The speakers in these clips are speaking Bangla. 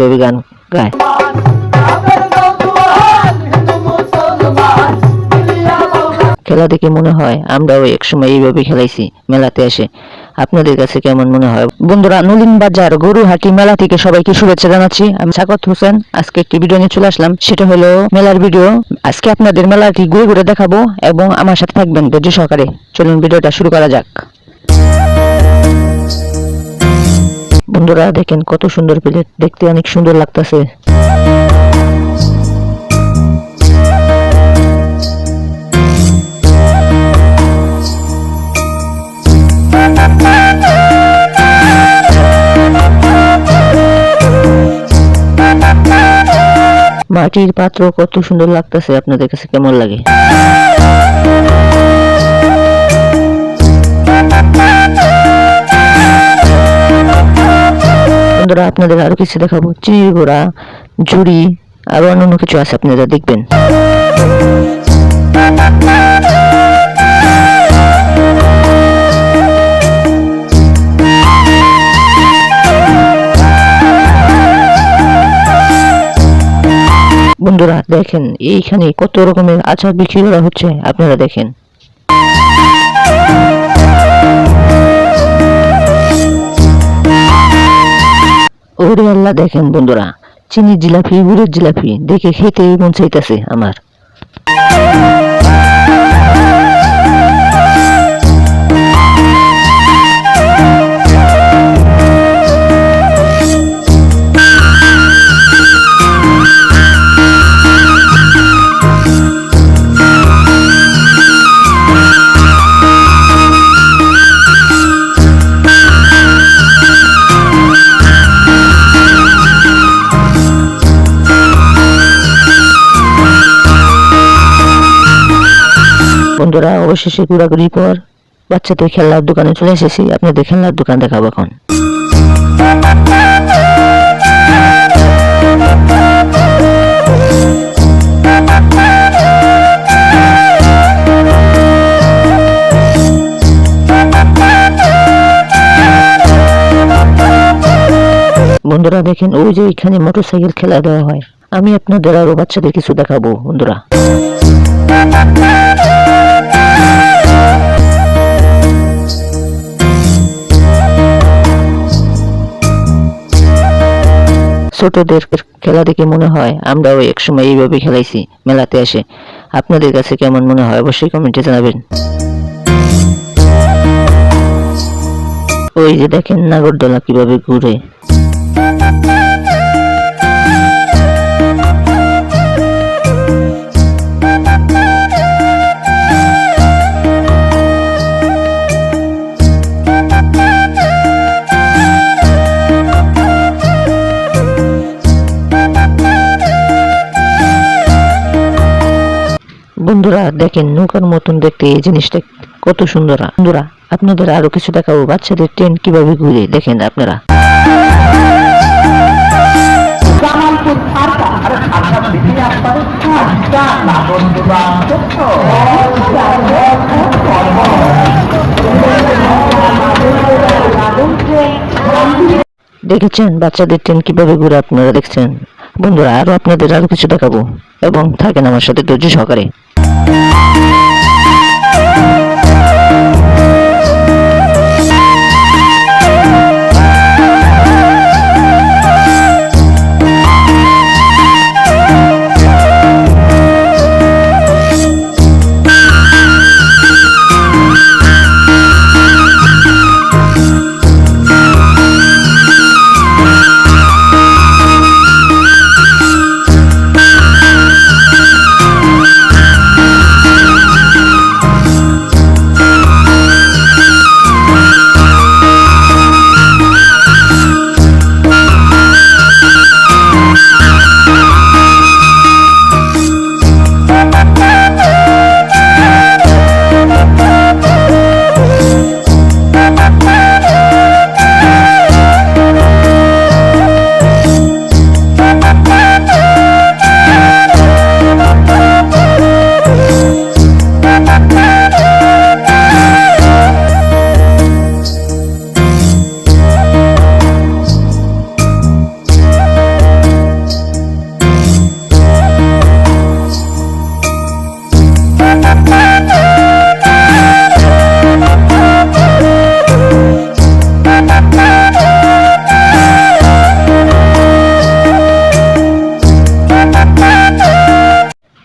কিভাবে গান গায়। খেলা দেখে মনে হয় আমরাও একসময় এইভাবে খেলাইছি মেলাতে এসে। আপনাদের কাছে কেমন মনে হয়? বন্ধুরা, নলিন বাজার গরুহাটি মেলা থেকে সবাইকে শুভেচ্ছা জানাচ্ছি। আমি সাকত হোসেন। আজকে একটি ভিডিও নিয়ে চলে আসলাম, সেটা হলো মেলার ভিডিও। আজকে আপনাদের মেলাটি ঘুরে ঘুরে দেখাবো এবং আমার সাথে থাকবেন ধৈর্য সহকারে। চলুন ভিডিওটা শুরু করা যাক। বন্ধুরা দেখেন কত সুন্দর প্লেট, দেখতে অনেক সুন্দর লাগতেছে। মাটির পাত্র কত সুন্দর লাগতেছে, আপনাদের কাছে কেমন লাগে? বন্ধুরা আপনাদের আরো কিছু দেখাবো, চিনির ঘোড়া, ঝুড়ি, আরো অন্যান্য কিছু আছে, আপনারা দেখবেন। বন্ধুরা দেখেন এইখানে কত রকমের আচার বিক্রি করা হচ্ছে, আপনারা দেখেন। ওরে আল্লাহ, দেখেন বন্ধুরা চিনি জিলাপি, গুড়ের জিলাপি, দেখে খেতে মন চাইতেছে আমার। বন্ধুরা অবশেষে ঘোরাঘুরির পর বাচ্চাদের খেলনার দোকানে চলে এসেছি, আপনাদের খেলনার দোকান দেখাবো এখন। বন্ধুরা দেখেন ওই যে এখানে মোটরসাইকেল খেলা দেওয়া হয়। আমি আপনাদের আরো বাচ্চাদের কিছু দেখাবো বন্ধুরা। ছোটদের খেলা দেখে মনে হয় আমরাও একসময় এইভাবে খেলাইছি মেলাতে এসে। আপনাদের কাছে কেমন মনে হয় অবশ্যই কমেন্টে জানাবেন। ওই যে দেখেন নাগরদোলা কিভাবে ঘুরে। বন্ধুরা দেখেন নৌকার মতন দেখতে এই জিনিসটা কত সুন্দর। বন্ধুরা আপনাদের আরো কিছু দেখাবো, বাচ্চাদের ট্রেন কিভাবে ঘুরে দেখেন আপনারা। দেখেছেন বাচ্চাদের ট্রেন কিভাবে ঘুরে, আপনারা দেখছেন। বন্ধুরা আরো আপনাদের আরো কিছু দেখাবো এবং থাকেন আমার সাথে ধৈর্য সহকারে।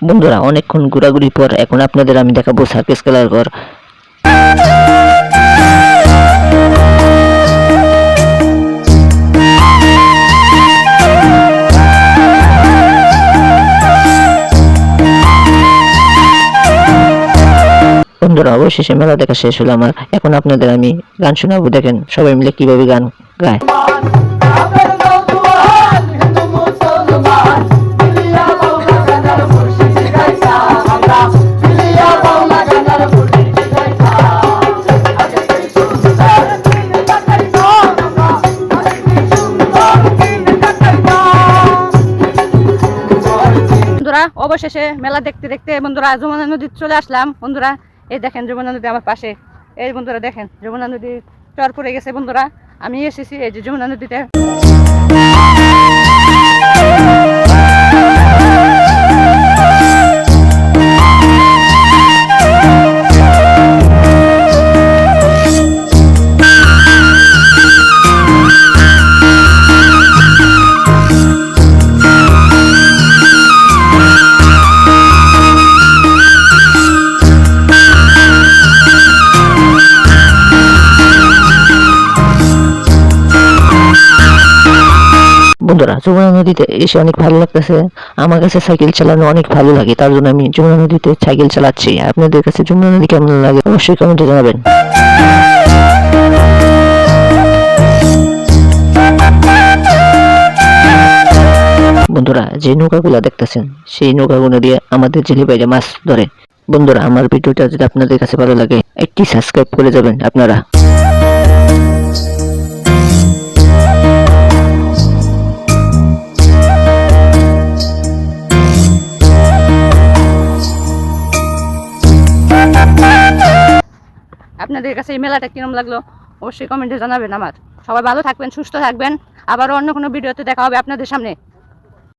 বন্ধুরা অনেকক্ষণ ঘোরাঘুরি পর এখন আপনাদের আমি দেখাবো সার্কাস খেলার ঘর। বন্ধুরা অবশেষে মেলা দেখা শেষ হলো আমার। এখন আপনাদের আমি গান শোনাবো, দেখেন সবাই মিলে কিভাবে গান গায়। বন্ধুরা অবশেষে মেলা দেখতে দেখতে বন্ধুরা যমুনা নদী চলে আসলাম। বন্ধুরা এই দেখেন যমুনা নদী আমার পাশে, এই বন্ধুরা দেখেন যমুনা নদী চর পড়ে গেছে। বন্ধুরা আমি এসেছি এই যে যমুনা নদীতে। বন্ধুরা যমুনা নদীতে এসে অনেক ভালো লাগতেছে। আমার কাছে সাইকেল চালানো অনেক ভালো লাগে, তার জন্য আমি যমুনা নদীতে সাইকেল চালাচ্ছি। আপনাদের কাছে যমুনা নদী কেমন লাগে অবশ্যই কমেন্টে জানাবেন। বন্ধুরা যে নৌকাগুলো দেখতেছেন সেই নৌকাগুলো দিয়ে আমাদের জেলে বাইরে মাছ ধরে। বন্ধুরা আমার ভিডিওটা যদি আপনাদের কাছে ভালো লাগে একটি সাবস্ক্রাইব করে যাবেন আপনারা। আপনাদের কাছে এই মেলাটা কিরম লাগলো অবশ্যই কমেন্টে জানাবেন আমার। সবাই ভালো থাকবেন, সুস্থ থাকবেন। আবারও অন্য কোনো ভিডিওতে দেখা হবে আপনাদের সামনে।